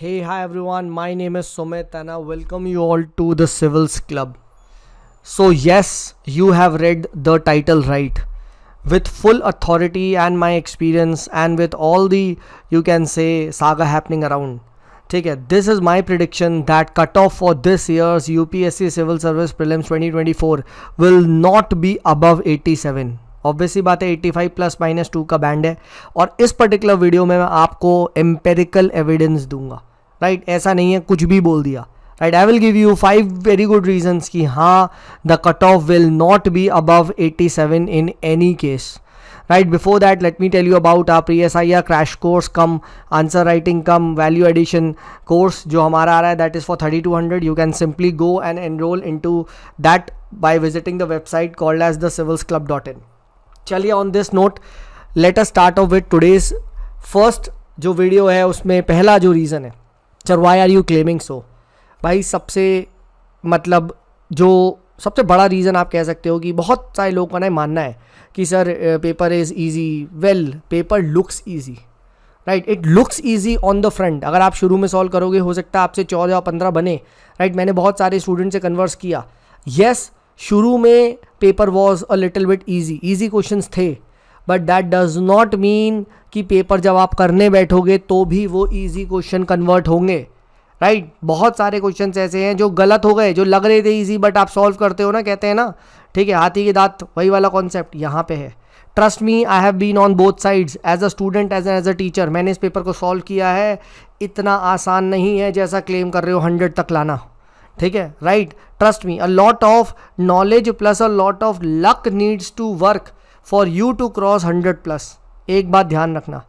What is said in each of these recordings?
Hey, hi everyone. My name is Sumit and I welcome you all to the Civils Club. So, yes, you have read the title right. With full authority and my experience, and with all the, you can say, saga happening around. ठीक है, this is my prediction that cutoff for this year's UPSC Civil Service Prelims 2024 will not be above 87. Obviously बात है 85 plus minus 2 का band है और इस particular video में मैं आपको एम्पेरिकल एविडेंस दूंगा. राइट, ऐसा नहीं है कुछ भी बोल दिया. Right, I will give you 5 very good reasons कि हाँ the cut off will not be above 87 in any case. Right, before that, let me tell you about our pre-SIR crash course cum answer writing cum value addition course जो हमारा आ रहा है. That is for 3200. You can simply go and enroll into that by visiting the website called as the civilsclub.in. चलिए, on this note, let us start off with today's first जो video है उसमें पहला जो रीज़न है, sir why are you claiming so? भाई सबसे मतलब जो सबसे बड़ा रीज़न आप कह सकते हो कि बहुत सारे लोगों का ना मानना है कि sir paper is easy. Well, paper looks easy. Right, it looks easy on the front. अगर आप शुरू में सॉल्व करोगे हो सकता है आपसे 14 या 15 बने. राइट, मैंने बहुत सारे स्टूडेंट से कन्वर्स किया. येस, शुरू में paper was a little bit easy questions थे, but that does not mean कि पेपर जब आप करने बैठोगे तो भी वो ईजी क्वेश्चन कन्वर्ट होंगे. राइट, बहुत सारे क्वेश्चंस ऐसे हैं जो गलत हो गए, जो लग रहे थे इजी बट आप सॉल्व करते हो ना, कहते हैं ना, ठीक है, हाथी के दांत, वही वाला कॉन्सेप्ट यहाँ पे है. Trust me, I have been on both sides as a student as a teacher. मैंने इस पेपर को सॉल्व किया है. इतना आसान नहीं है जैसा क्लेम कर रहे हो 100 तक लाना. ठीक है, right, trust me, a lot of knowledge plus a lot of luck needs to work for you to cross 100 plus. एक बात ध्यान रखना.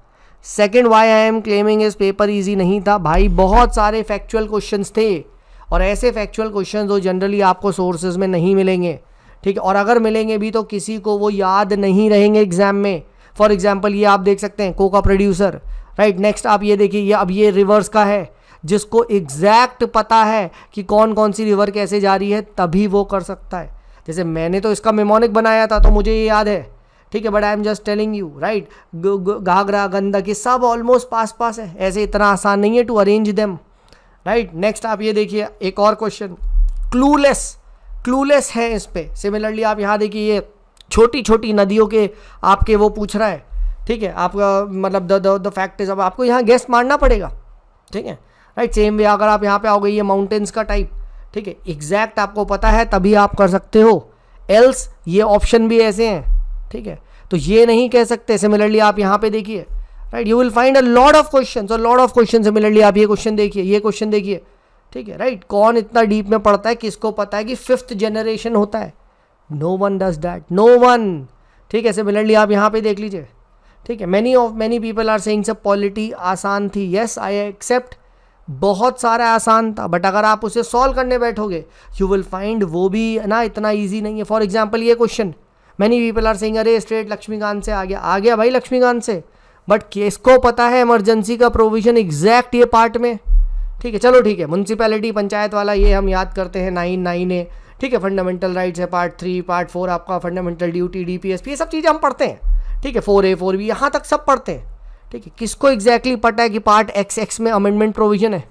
Second, why I am claiming इस पेपर ईजी नहीं था. भाई बहुत सारे फैक्चुअल क्वेश्चंस थे और ऐसे फैक्चुअल क्वेश्चंस जो जनरली आपको सोर्सेज में नहीं मिलेंगे. ठीक है, और अगर मिलेंगे भी तो किसी को वो याद नहीं रहेंगे एग्जाम में. फॉर एग्जाम्पल ये आप देख सकते हैं कोका प्रोड्यूसर. राइट, नेक्स्ट आप ये देखिए, ये अब ये रिवर्स का है. जिसको एग्जैक्ट पता है कि कौन कौन सी रिवर कैसे जा रही है तभी वो कर सकता है. जैसे मैंने तो इसका मेमोनिक बनाया था तो मुझे ये याद है. ठीक है, but I am just telling you. Right, Ghaghara Gandaki सब ऑलमोस्ट पास है. ऐसे इतना आसान नहीं है to arrange them. Right, next आप ये देखिए एक और क्वेश्चन, क्लूलेस है इस पे. सिमिलरली आप यहाँ देखिए, ये छोटी छोटी नदियों के आपके वो पूछ रहा है. ठीक है, आपका मतलब द फैक्ट इज, अब आपको यहाँ गेस मारना पड़ेगा. ठीक है, राइट, सेम वे अगर आप यहाँ पे आओगे, ये माउंटेन्स का टाइप. ठीक है, एग्जैक्ट आपको पता है तभी आप कर सकते हो. एल्स ये ऑप्शन भी ऐसे हैं. ठीक है, तो ये नहीं कह सकते. सिमिलरली आप यहाँ पे देखिए, right, you will find a lot of question. Similarly आप ये क्वेश्चन देखिए, ठीक है, राइट, कौन इतना डीप में पढ़ता है, किसको पता है कि 5th जनरेशन होता है? No one does that, no one. ठीक है, सिमिलरली आप यहाँ पे देख लीजिए. ठीक है, मैनी पीपल आर सेइंग सब पॉलिटी आसान थी. येस, आई एक्सेप्ट, बहुत सारा आसान था, बट अगर आप उसे सॉल्व करने बैठोगे यू विल फाइंड वो भी ना इतना ईजी नहीं है. फॉर एग्जाम्पल ये question, many people are saying अरे स्ट्रेट लक्ष्मीकांत से आ गया भाई लक्ष्मीकांत से, बट किसको पता है इमरजेंसी का प्रोविजन एग्जैक्ट ये पार्ट में. ठीक है, चलो ठीक है, म्यूनसिपैलिटी पंचायत वाला ये हम याद करते हैं 9(9)A. ठीक है, फंडामेंटल राइट्स है पार्ट 3, पार्ट 4 आपका फंडामेंटल ड्यूटी, DPSP, ये सब चीज़ें हम पढ़ते हैं. ठीक है, 4A 4B यहाँ तक सब पढ़ते हैं. ठीक है, किसको एग्जैक्टली पता है कि पार्ट XX में अमेंडमेंट प्रोविजन है?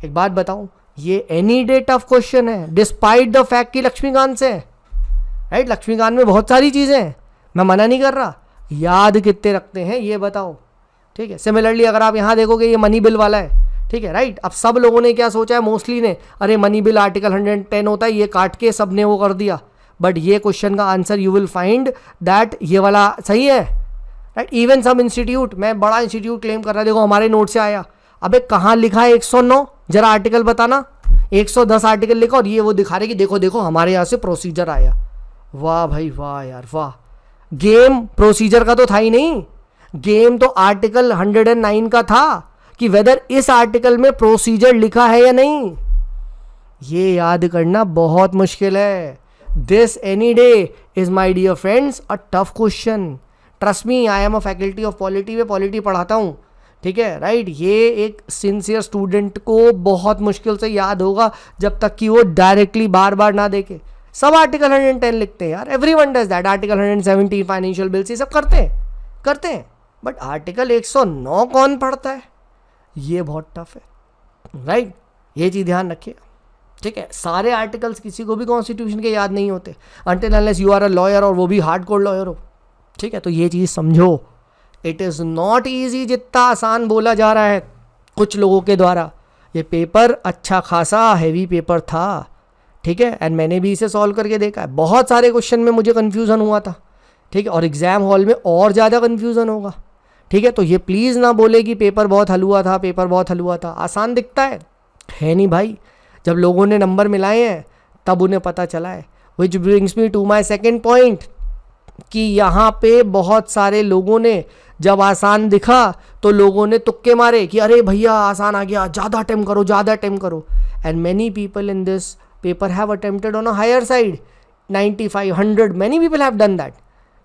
एक बात बताऊँ, ये एनी डे टफ क्वेश्चन है डिस्पाइट द फैक्ट कि लक्ष्मीकांत से है. राइट, लक्ष्मीकांत में बहुत सारी चीज़ें हैं, मैं मना नहीं कर रहा. याद कितने रखते हैं ये बताओ. ठीक है, सिमिलरली अगर आप यहाँ देखोगे, ये मनी बिल वाला है. ठीक है, राइट, अब सब लोगों ने क्या सोचा है, मोस्टली ने, अरे मनी बिल आर्टिकल 110 होता है, ये काट के सब ने वो कर दिया. बट ये क्वेश्चन का answer you will find that ये वाला सही है. राइट, इवन सब इंस्टीट्यूट, मैं बड़ा इंस्टीट्यूट क्लेम कर रहा है, देखो हमारे नोट से आया. अबे कहाँ लिखा है 109, जरा आर्टिकल बताना. 110 आर्टिकल लिखा और ये वो दिखा रहे कि देखो हमारे यहाँ से प्रोसीजर आया. वाह भाई वाह यार वाह. गेम प्रोसीजर का तो था ही नहीं, गेम तो आर्टिकल 109 का था कि वेदर इस आर्टिकल में प्रोसीजर लिखा है या नहीं. ये याद करना बहुत मुश्किल है. This any day is my dear friends a tough question. Trust me, I am a faculty of polity, में पॉलिटी पढ़ाता हूँ. ठीक है, राइट, ये एक सिंसियर स्टूडेंट को बहुत मुश्किल से याद होगा जब तक कि वो डायरेक्टली बार बार ना देखे. सब आर्टिकल 110 लिखते हैं यार, everyone does that. Article 117 financial bills, ये सब करते हैं, बट आर्टिकल 109 कौन पढ़ता है? ये बहुत टफ है. राइट, ये चीज़ ध्यान रखिए, ठीक है। सारे आर्टिकल्स किसी को भी कॉन्स्टिट्यूशन के याद नहीं होते until unless you are a lawyer और वो भी हार्डकोर लॉयर हो, ठीक है। तो ये चीज़ समझो, इट इज़ नॉट ईजी जितना आसान बोला जा रहा है कुछ लोगों के द्वारा। ये पेपर अच्छा खासा हैवी पेपर था, ठीक है, एंड मैंने भी इसे सॉल्व करके देखा है। बहुत सारे क्वेश्चन में मुझे कन्फ्यूज़न हुआ था, ठीक है, और एग्ज़ाम हॉल में और ज़्यादा कन्फ्यूज़न होगा, ठीक है। तो ये प्लीज़ ना बोले कि पेपर बहुत हलवा था, पेपर बहुत हलवा था। आसान दिखता है नहीं भाई। जब लोगों ने नंबर मिलाए हैं तब उन्हें पता चला है। Which brings me to my second point कि यहाँ पे बहुत सारे लोगों ने जब आसान दिखा तो लोगों ने तुक्के मारे कि अरे भैया आसान आ गया, ज़्यादा अटेम्प्ट करो, ज़्यादा अटेम्प्ट करो। And many people in this paper have attempted on a higher side, 95, 100, many people have done that,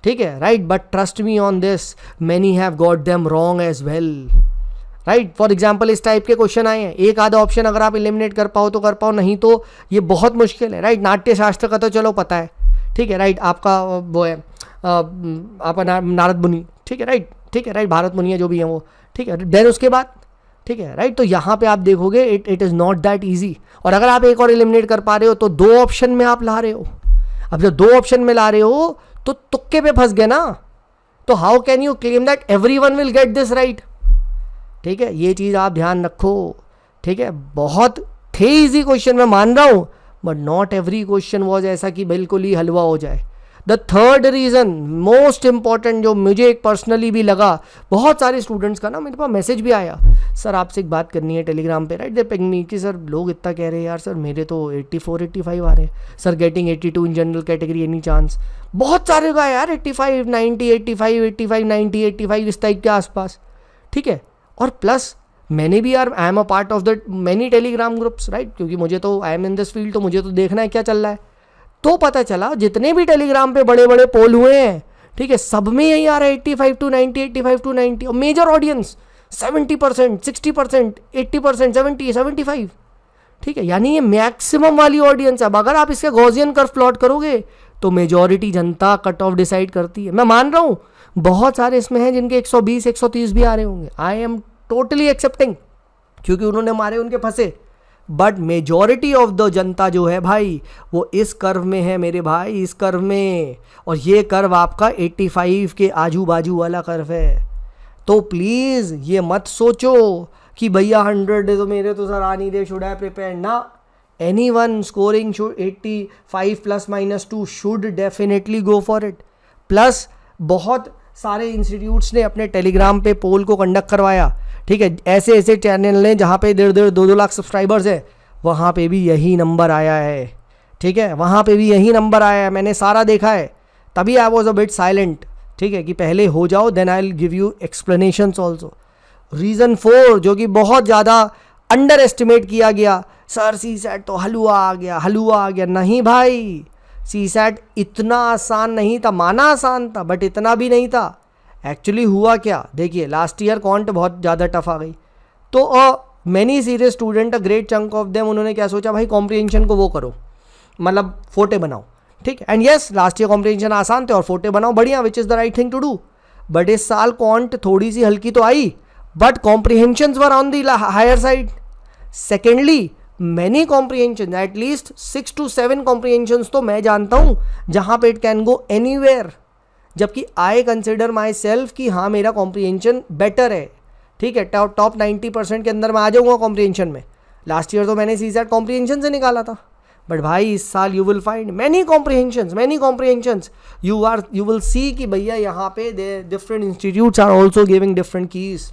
ठीक है, right. But trust me on this, many have got them wrong as well, right. For example इस type के question आए हैं, एक आधा option अगर आप एलिमिनेट कर पाओ तो कर पाओ, नहीं तो ये बहुत मुश्किल है, राइट। नाट्य शास्त्र का तो चलो पता है, ठीक है, राइट। आपका वो है आपका नारद मुनि, ठीक है, राइट, ठीक है, राइट, भारत मुनि है जो भी है वो, ठीक है। देन उसके बाद, ठीक है, राइट। तो यहाँ पे आप देखोगे it is not that easy. और अगर आप एक और एलिमिनेट कर पा रहे हो तो 2 ऑप्शन में आप ला रहे हो। अब जब 2 ऑप्शन में ला रहे हो तो तुक्के पे फंस गए ना, तो how can you claim that everyone will get this right, ठीक है। ये चीज़ आप ध्यान रखो, ठीक है। बहुत थे इजी क्वेश्चन, मैं मान रहा हूँ, but not every question was ऐसा कि बिल्कुल ही हलवा हो जाए। The third reason most important जो मुझे एक पर्सनली भी लगा, बहुत सारे स्टूडेंट्स का ना मेरे पास मैसेज भी आया, सर आपसे एक बात करनी है टेलीग्राम पे, राइट। दे पिंग मी कि सर लोग इतना कह रहे हैं यार, सर मेरे तो 84 85 आ रहे हैं, sir getting 82 in general category any chance. बहुत सारे का यार 85 90 85 85 90 85 इस टाइप के आसपास, ठीक है। और प्लस मैंने भी यार आई am a part of the many Telegram groups, right, क्योंकि मुझे तो I am in this field, तो मुझे तो देखना है क्या चल रहा है। तो पता चला जितने भी टेलीग्राम पे बड़े बड़े पोल हुए हैं, ठीक है, सब में यही आ रहा है 85 टू 90 85 टू 90, और मेजर ऑडियंस 70% 60% 80% 70 75, ठीक है। यानी ये मैक्सिमम वाली ऑडियंस है। अब अगर आप इसका गॉसियन कर्व प्लॉट करोगे तो मेजॉरिटी जनता कट ऑफ डिसाइड करती है। मैं मान रहा हूँ बहुत सारे इसमें हैं जिनके 120 130 भी आ रहे होंगे, आई एम टोटली एक्सेप्टिंग, क्योंकि उन्होंने मारे उनके फंसे। बट मेजॉरिटी ऑफ द जनता जो है भाई वो इस कर्व में है मेरे भाई, इस कर्व में, और ये कर्व आपका 85 के आजू बाजू वाला कर्व है। तो प्लीज़ ये मत सोचो कि भैया 100 है तो मेरे तो सर आ नहीं दे, शुड आई प्रिपेयर ना। Any one scoring 85 ±2 should definitely go for it. Plus बहुत सारे इंस्टीट्यूट्स ने अपने टेलीग्राम पे पोल को कंडक्ट करवाया, ठीक है। ऐसे ऐसे चैनल ने जहाँ पे 1.5 2 लाख सब्सक्राइबर्स है, वहाँ पे भी यही नंबर आया है, ठीक है, वहाँ पे भी यही नंबर आया है। मैंने सारा देखा है, तभी I was a bit silent, ठीक है, कि पहले हो जाओ then I will give you explanations also. Reason 4 जो कि बहुत ज़्यादा अंडर एस्टिमेट किया गया, सर सी सैट तो हलवा आ गया, हलवा आ गया। नहीं भाई, सी सैट इतना आसान नहीं था, माना आसान था बट इतना भी नहीं था। एक्चुअली हुआ क्या, देखिए लास्ट ईयर कॉन्ट बहुत ज़्यादा टफ आ गई, तो many serious student a great chunk of them उन्होंने क्या सोचा, भाई कॉम्प्रिहेंशन को वो करो, मतलब फोटे बनाओ, ठीक है। And yes last year comprehension आसान थे और फोटे बनाओ, बढ़िया, which is the right thing to do. But इस साल कॉन्ट थोड़ी सी हल्की तो आई, but comprehensions were on the higher side. Secondly many comprehension, at least 6 to 7 comprehensions तो मैं जानता हूँ जहाँ पे इट कैन गो एनीवेयर, जबकि आई कंसिडर माई सेल्फ कि हाँ मेरा कॉम्प्रिहेंशन बेटर है, ठीक है, टॉप 90% के अंदर मैं आ जाऊँगा कॉम्प्रिहेंशन में। लास्ट ईयर तो मैंने सीसैट कॉम्प्रिहेंशन से निकाला था, बट भाई इस साल you will find many comprehensions, you will see कि भैया यहाँ पे different institutes are also giving different keys.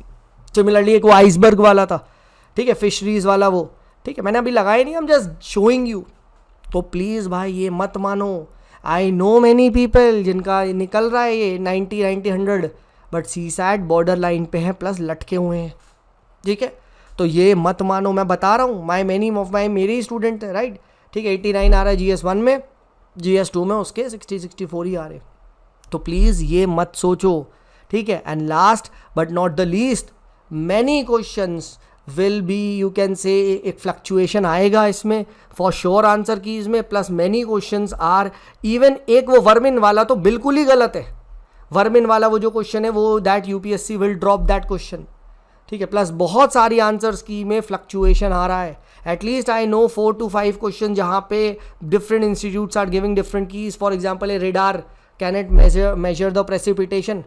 Similarly एक वो आइसबर्ग वाला था, ठीक है, फिशरीज वाला वो, ठीक है, मैंने अभी लगाया नहीं, आई एम जस्ट शोइंग यू। तो प्लीज़ भाई ये मत मानो, आई नो मैनी पीपल जिनका निकल रहा है ये 90 90 100, but CSAT border line पे है प्लस लटके हुए हैं, ठीक है। तो ये मत मानो, मैं बता रहा हूँ, मेरे स्टूडेंट है, राइट, ठीक है, 89 आ रहा है GS1 में, GS2 में उसके 60 64 ही आ रहे। तो प्लीज़ ये मत सोचो, ठीक है। And last but not the least, many questions will be, you can say एक फ्लक्चुएशन आएगा इसमें फॉर श्योर आंसर कीज में, plus many questions are even, एक वो वर्मिन वाला तो बिल्कुल ही गलत है, वर्मिन वाला वो जो क्वेश्चन है वो that UPSC will drop that question, ठीक है, प्लस बहुत सारी आंसर्स की में फ्लक्चुएशन आ रहा है. At least I know 4 to 5 question जहाँ पे different institutes are giving different keys. For example a radar can it measure the precipitation.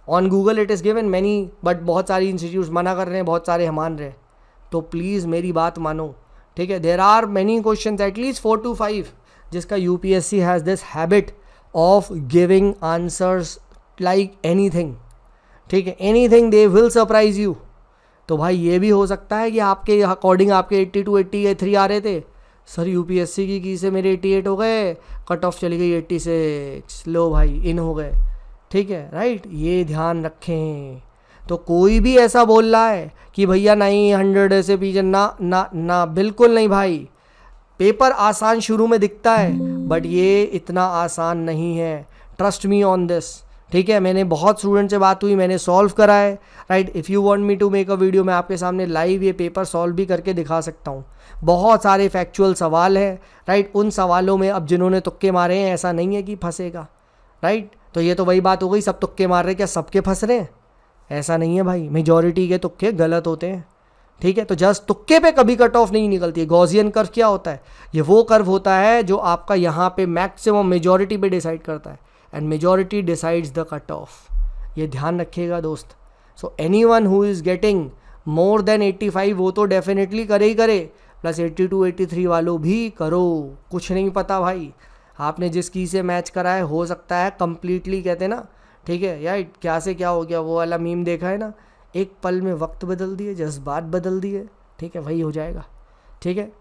On Google it is given many, but बहुत सारी इंस्टीट्यूट्स मना कर रहे हैं, बहुत सारे हम मान रहे हैं. तो प्लीज़ मेरी बात मानो, ठीक है. There are many question at least 4 to 5 जिसका UPSC has this habit of giving answers like anything. ठीक है, anything they will surprise you. तो भाई ये भी हो सकता है कि आपके अकॉर्डिंग आपके 82 83 आ रहे थे, सर यूपीएससी की से मेरे 88 हो गए, कट ऑफ चली गई 86, लो भाई इन हो गए. ठीक है, राइट, ये ध्यान रखें. तो कोई भी ऐसा बोल रहा है कि भैया नहीं 100 से पीछे, ना ना ना, बिल्कुल नहीं भाई. पेपर आसान शुरू में दिखता है बट ये इतना आसान नहीं है. Trust me on this. ठीक है, मैंने बहुत स्टूडेंट से बात हुई, मैंने सॉल्व करा है. Right, if you want me to make a video, मैं आपके सामने लाइव ये पेपर सॉल्व भी करके दिखा सकता हूँ. बहुत सारे फैक्चुअल सवाल हैं. राइट, उन सवालों में अब जिन्होंने तुक्के मारे हैं ऐसा नहीं है कि फंसेगा. राइट, तो ये तो वही बात हो गई, सब तुक्के मार रहे, क्या सबके फंस रहे हैं? ऐसा नहीं है भाई, मेजॉरिटी के तुक्के गलत होते हैं. ठीक है, तो जस्ट तुक्के पे कभी कट ऑफ नहीं निकलती है. गॉसियन कर्व क्या होता है? ये वो कर्व होता है जो आपका यहाँ पे मैक्सिमम मेजॉरिटी पे डिसाइड करता है, and majority decides the cut off. ये ध्यान रखिएगा दोस्त. So anyone who is getting more than 85 वो तो डेफिनेटली करे ही करे, प्लस 82 83 वालों भी करो. कुछ नहीं पता भाई, आपने जिस की से मैच करा है हो सकता है कंप्लीटली, कहते हैं ना, ठीक है यार, क्या से क्या हो गया, वो वाला मीम देखा है ना, एक पल में वक्त बदल दिए, जज्बात बदल दिए. ठीक है, वही हो जाएगा. ठीक है,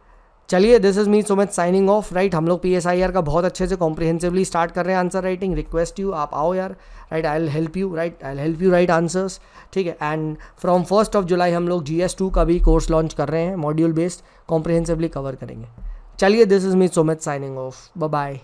चलिए, this is me Sumit signing of. Right, हम लोग PSIR का बहुत अच्छे से कॉम्प्रिहेंसिवली स्टार्ट कर रहे हैं आंसर राइटिंग. रिक्वेस्ट यू, आप आओ यार. Right, I will help you. Right, I will help you right answers. ठीक है, एंड फ्रॉम 1 जुलाई हम लोग GS2 का भी कोर्स लॉन्च कर रहे हैं, मॉड्यूल बेस्ड, कॉम्प्रिहेंसिवली कवर करेंगे. चलिए, this is me Sumit signing off. Bye bye.